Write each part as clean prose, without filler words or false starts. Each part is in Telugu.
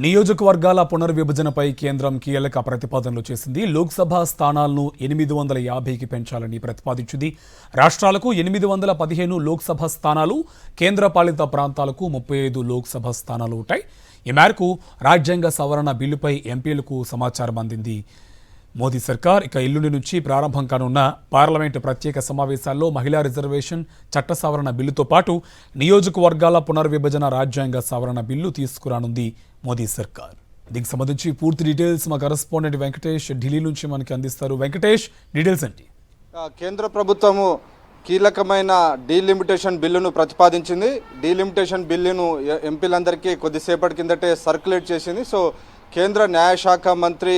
నియోజకవర్గాల పునర్విభజనపై కేంద్రం కీలక ప్రతిపాదనలు చేసింది. లోక్సభ స్థానాలను 850కి పెంచాలని ప్రతిపాదించింది. రాష్ట్రాలకు 815 లోక్సభ స్థానాలు, కేంద్రపాలిత ప్రాంతాలకు 35 లోక్సభ స్థానాలు ఉంటాయి. ఈ మేరకు రాజ్యాంగ సవరణ బిల్లుపై ఎంపీలకు సమాచారం అందింది మోదీ సర్కార్. ఎల్లుండి నుంచి ప్రారంభం కానున్న పార్లమెంటు ప్రత్యేక సమావేశాల్లో మహిళా రిజర్వేషన్ చట్ట సవరణ బిల్లుతో పాటు నియోజకవర్గాల పునర్విభజన రాజ్యాంగ సవరణ బిల్లు తీసుకురానుంది మోదీ సర్కార్. దీనికి సంబంధించి పూర్తి డీటెయిల్స్ మా కరెస్పాండెంట్ వెంకటేష్ ఢిల్లీ నుంచి మనకి అందిస్తారు. వెంకటేష్, డీటెయిల్స్ ఏంటి? కేంద్ర ప్రభుత్వము కీలకమైన డీలిమిటేషన్ బిల్లును ప్రతిపాదించింది. డీలిమిటేషన్ బిల్లును ఎంపీలందరికీ కొద్దిసేపటి కిందటే సర్క్యులేట్ చేసింది. సో కేంద్ర న్యాయశాఖ మంత్రి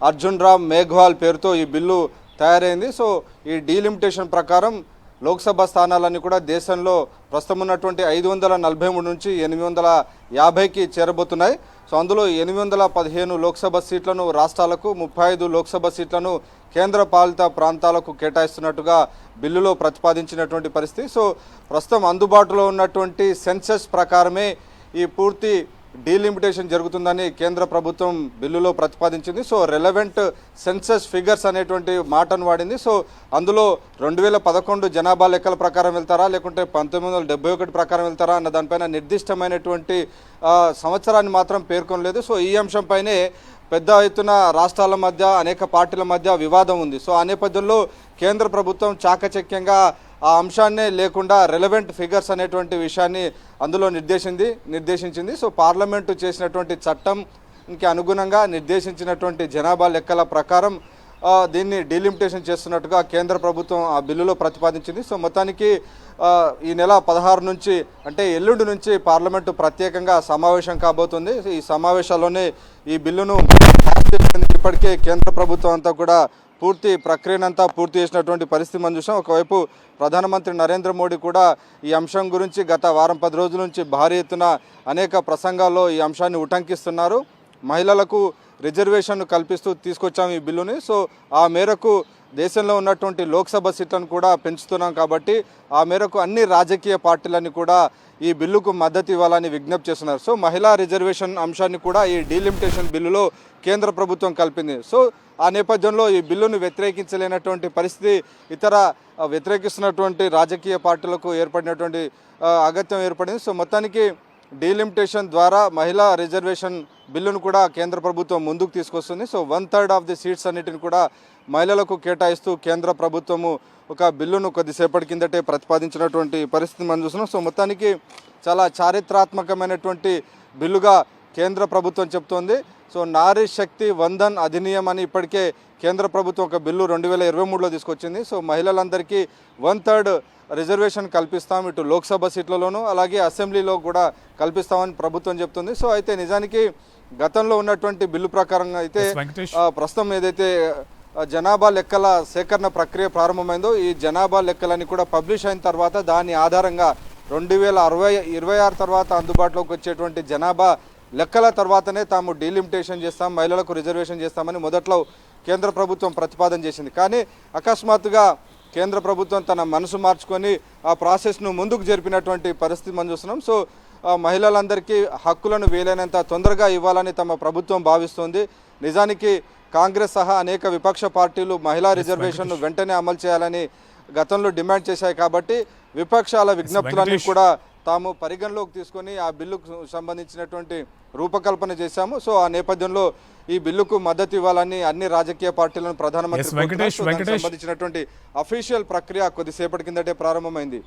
అర్జున్ రామ్ మేఘ్వాల్ పేరుతో ఈ బిల్లు తయారైంది. సో ఈ డీలిమిటేషన్ ప్రకారం లోక్సభ స్థానాలన్నీ కూడా దేశంలో ప్రస్తుతం ఉన్నటువంటి 543 నుంచి 850కి చేరబోతున్నాయి. సో అందులో 815 లోక్సభ సీట్లను రాష్ట్రాలకు, 35 లోక్సభ సీట్లను కేంద్ర పాలిత ప్రాంతాలకు కేటాయిస్తున్నట్టుగా బిల్లులో ప్రతిపాదించినటువంటి పరిస్థితి. సో ప్రస్తుతం అందుబాటులో ఉన్నటువంటి సెన్సస్ ప్రకారమే ఈ పూర్తి డీలిమిటేషన్ జరుగుతుందని కేంద్ర ప్రభుత్వం బిల్లులో ప్రతిపాదించింది. సో రెలవెంట్ సెన్సస్ ఫిగర్స్ అనేటువంటి మాటను వాడింది. సో అందులో 2011 జనాభా లెక్కల ప్రకారం వెళ్తారా, లేకుంటే 1971 ప్రకారం వెళ్తారా అన్న దానిపైన నిర్దిష్టమైనటువంటి సంవత్సరాన్ని మాత్రం పేర్కొనలేదు. సో ఈ అంశంపైనే పెద్ద ఎత్తున రాష్ట్రాల మధ్య, అనేక పార్టీల మధ్య వివాదం ఉంది. సో ఆ నేపథ్యంలో కేంద్ర ప్రభుత్వం చాకచక్యంగా ఆ అంశాన్నే లేకుండా రెలవెంట్ ఫిగర్స్ అనేటువంటి విషయాన్ని అందులో నిర్దేశించింది. సో పార్లమెంటు చేసినటువంటి చట్టంకి అనుగుణంగా నిర్దేశించినటువంటి జనాభా లెక్కల ప్రకారం దీన్ని డీలిమిటేషన్ చేస్తున్నట్టుగా కేంద్ర ప్రభుత్వం ఆ బిల్లులో ప్రతిపాదించింది. సో మొత్తానికి ఈ నెల 16 నుంచి, అంటే ఎల్లుండి నుంచి పార్లమెంటు ప్రత్యేకంగా సమావేశం కాబోతుంది. ఈ సమావేశాల్లోనే ఈ బిల్లును ఇప్పటికే కేంద్ర ప్రభుత్వం అంతా కూడా పూర్తి ప్రక్రియనంతా పూర్తి చేసినటువంటి పరిస్థితి మనం చూసాం. ఒకవైపు ప్రధానమంత్రి నరేంద్ర మోడీ కూడా ఈ అంశం గురించి గత వారం 10 రోజుల నుంచి భారీ ఎత్తున అనేక ప్రసంగాల్లో ఈ అంశాన్ని ఉటంకిస్తున్నారు. మహిళలకు రిజర్వేషన్ కల్పిస్తూ తీసుకొచ్చాము ఈ బిల్లుని. సో ఆ మేరకు దేశంలో ఉన్నటువంటి లోక్సభ సీట్లను కూడా పెంచుతున్నాం కాబట్టి ఆ మేరకు అన్ని రాజకీయ పార్టీలన్నీ కూడా ఈ బిల్లుకు మద్దతు ఇవ్వాలని విజ్ఞప్తి చేస్తున్నారు. సో మహిళా రిజర్వేషన్ అంశాన్ని కూడా ఈ డీలిమిటేషన్ బిల్లులో కేంద్ర ప్రభుత్వం కలిపింది. సో ఆ నేపథ్యంలో ఈ బిల్లును వ్యతిరేకించలేనటువంటి పరిస్థితి ఇతర వ్యతిరేకిస్తున్నటువంటి రాజకీయ పార్టీలకు ఏర్పడినటువంటి అగత్యం ఏర్పడింది. సో మొత్తానికి డీలిమిటేషన్ ద్వారా మహిళా రిజర్వేషన్ బిల్లును కూడా కేంద్ర ప్రభుత్వం ముందుకు తీసుకొస్తుంది. సో 1/3 ఆఫ్ ది సీట్స్ అన్నిటిని కూడా మహిళలకు కేటాయిస్తూ కేంద్ర ప్రభుత్వము ఒక బిల్లును కొద్దిసేపటి కిందటే ప్రతిపాదించినటువంటి పరిస్థితి మనం చూస్తున్నాం. సో మొత్తానికి చాలా చారిత్రాత్మకమైనటువంటి బిల్లుగా కేంద్ర ప్రభుత్వం చెప్తోంది. సో నారీ శక్తి వందన్ అధినియం అని ఇప్పటికే కేంద్ర ప్రభుత్వం ఒక బిల్లు 2023లో తీసుకొచ్చింది. సో మహిళలందరికీ 1/3 రిజర్వేషన్ కల్పిస్తాం, ఇటు లోక్సభ సీట్లలోనూ అలాగే అసెంబ్లీలో కూడా కల్పిస్తామని ప్రభుత్వం చెప్తుంది. సో అయితే నిజానికి గతంలో ఉన్నటువంటి బిల్లు ప్రకారంగా అయితే ప్రస్తుతం ఏదైతే జనాభా లెక్కల సేకరణ ప్రక్రియ ప్రారంభమైందో ఈ జనాభా లెక్కలన్నీ కూడా పబ్లిష్ అయిన తర్వాత దాని ఆధారంగా 2026 తర్వాత అందుబాటులోకి వచ్చేటువంటి జనాభా లెక్కల తర్వాతనే తాము డీలిమిటేషన్ చేస్తాం, మహిళలకు రిజర్వేషన్ చేస్తామని మొదట్లో కేంద్ర ప్రభుత్వం ప్రతిపాదన చేసింది. కానీ అకస్మాత్తుగా కేంద్ర ప్రభుత్వం తన మనసు మార్చుకొని ఆ ప్రాసెస్ను ముందుకు జరిపినటువంటి పరిస్థితి మనం చూస్తున్నాం. సో మహిళలందరికీ హక్కులను వీలైనంత తొందరగా ఇవ్వాలని తమ ప్రభుత్వం భావిస్తోంది. నిజానికి కాంగ్రెస్ సహా అనేక విపక్ష పార్టీలు మహిళా రిజర్వేషన్ను వెంటనే అమలు చేయాలని గతంలో డిమాండ్ చేశాయి. కాబట్టి విపక్షాల విజ్ఞప్తులన్నీ కూడా తాము పరిగణలోకి తీసుకొని ఆ బిల్లుకు సంబంధించినటువంటి రూపకల్పన చేశాము. సో ఆ నేపథ్యంలో ఈ బిల్లుకు మద్దతు ఇవ్వాలని అన్ని రాజకీయ పార్టీలను ప్రధానమంత్రి సంబంధించినటువంటి అఫీషియల్ ప్రక్రియ కొద్దిసేపటి కిందటే ప్రారంభమైంది.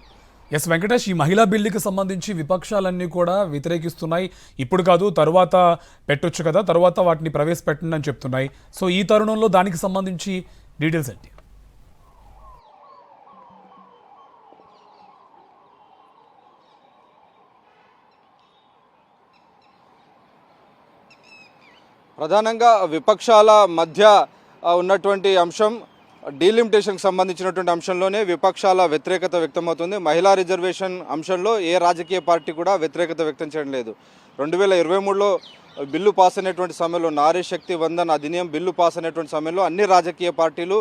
వెంకటేష్, ఈ మహిళా బిల్లుకి సంబంధించి విపక్షాలన్నీ కూడా వ్యతిరేకిస్తున్నాయి. ఇప్పుడు కాదు, తరువాత పెట్టొచ్చు కదా, తరువాత వాటిని ప్రవేశపెట్టండి అని చెప్తున్నాయి. సో ఈ తరుణంలో దానికి సంబంధించి డీటెయిల్స్ ఏంటి? ప్రధానంగా విపక్షాల మధ్య ఉన్నటువంటి అంశం డీలిమిటేషన్కి సంబంధించినటువంటి అంశంలోనే విపక్షాల వ్యతిరేకత వ్యక్తమవుతుంది. మహిళా రిజర్వేషన్ అంశంలో ఏ రాజకీయ పార్టీ కూడా వ్యతిరేకత వ్యక్తం చేయడం లేదు. 2023లో బిల్లు పాస్ అయినటువంటి సమయంలో నారీ శక్తి వందన్ అధినియం బిల్లు పాస్ అయినటువంటి సమయంలో అన్ని రాజకీయ పార్టీలు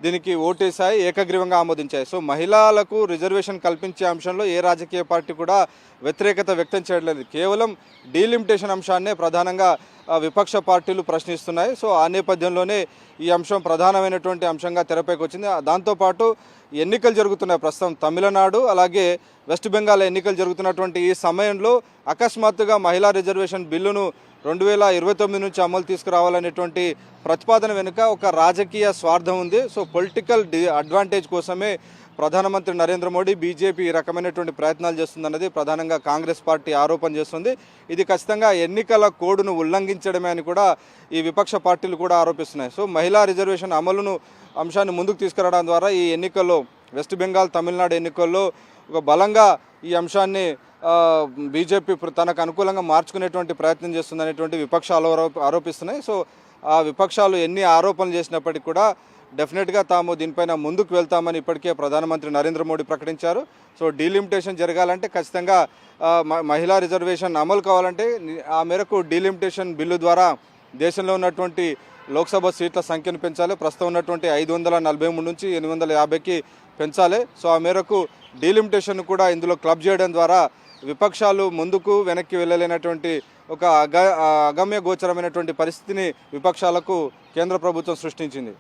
దీనికి ఓటేశాయి, ఏకగ్రీవంగా ఆమోదించాయి. సో మహిళలకు రిజర్వేషన్ కల్పించే అంశంలో ఏ రాజకీయ పార్టీ కూడా వ్యతిరేకత వ్యక్తం చేయట్లేదు. కేవలం డీలిమిటేషన్ అంశాన్నే ప్రధానంగా విపక్ష పార్టీలు ప్రశ్నిస్తున్నాయి. సో ఆ నేపథ్యంలోనే ఈ అంశం ప్రధానమైనటువంటి అంశంగా తెరపైకి వచ్చింది. దాంతోపాటు ఎన్నికలు జరుగుతున్నాయి ప్రస్తుతం తమిళనాడు అలాగే వెస్ట్ బెంగాల్ ఎన్నికలు జరుగుతున్నటువంటి ఈ సమయంలో అకస్మాత్తుగా మహిళా రిజర్వేషన్ బిల్లును 2029 నుంచి అమలు తీసుకురావాలనేటువంటి ప్రతిపాదన వెనుక ఒక రాజకీయ స్వార్థం ఉంది. సో పొలిటికల్ అడ్వాంటేజ్ కోసమే ప్రధానమంత్రి నరేంద్ర మోడీ బీజేపీ ఈ రకమైనటువంటి ప్రయత్నాలు చేస్తుందన్నది ప్రధానంగా కాంగ్రెస్ పార్టీ ఆరోపణ చేస్తుంది. ఇది ఖచ్చితంగా ఎన్నికల కోడ్ను ఉల్లంఘించడమే అని కూడా ఈ విపక్ష పార్టీలు కూడా ఆరోపిస్తున్నాయి. సో మహిళా రిజర్వేషన్ అమలును అంశాన్ని ముందుకు తీసుకురావడం ద్వారా ఈ ఎన్నికల్లో వెస్ట్ బెంగాల్ తమిళనాడు ఎన్నికల్లో ఒక బలంగా ఈ అంశాన్ని బీజేపీ తనకు అనుకూలంగా మార్చుకునేటువంటి ప్రయత్నం చేస్తుందనేటువంటి విపక్షాలు ఆరోపిస్తున్నాయి. సో ఆ విపక్షాలు ఎన్ని ఆరోపణలు చేసినప్పటికీ కూడా డెఫినెట్గా తాము దీనిపైన ముందుకు వెళ్తామని ఇప్పటికే ప్రధానమంత్రి నరేంద్ర మోడీ ప్రకటించారు. సో డీలిమిటేషన్ జరగాలంటే ఖచ్చితంగా మహిళా రిజర్వేషన్ అమలు కావాలంటే ఆ మేరకు డీలిమిటేషన్ బిల్లు ద్వారా దేశంలో ఉన్నటువంటి లోక్సభ సీట్ల సంఖ్యను పెంచాలి. ప్రస్తుతం ఉన్నటువంటి 543 నుంచి 850కి పెంచాలి. సో ఆ మేరకు డీలిమిటేషన్ కూడా ఇందులో క్లబ్ చేయడం ద్వారా విపక్షాలు ముందుకు వెనక్కి వెళ్ళలేనటువంటి ఒక అగమ్య గోచరమైనటువంటి పరిస్థితిని విపక్షాలకు కేంద్ర ప్రభుత్వం సృష్టించింది.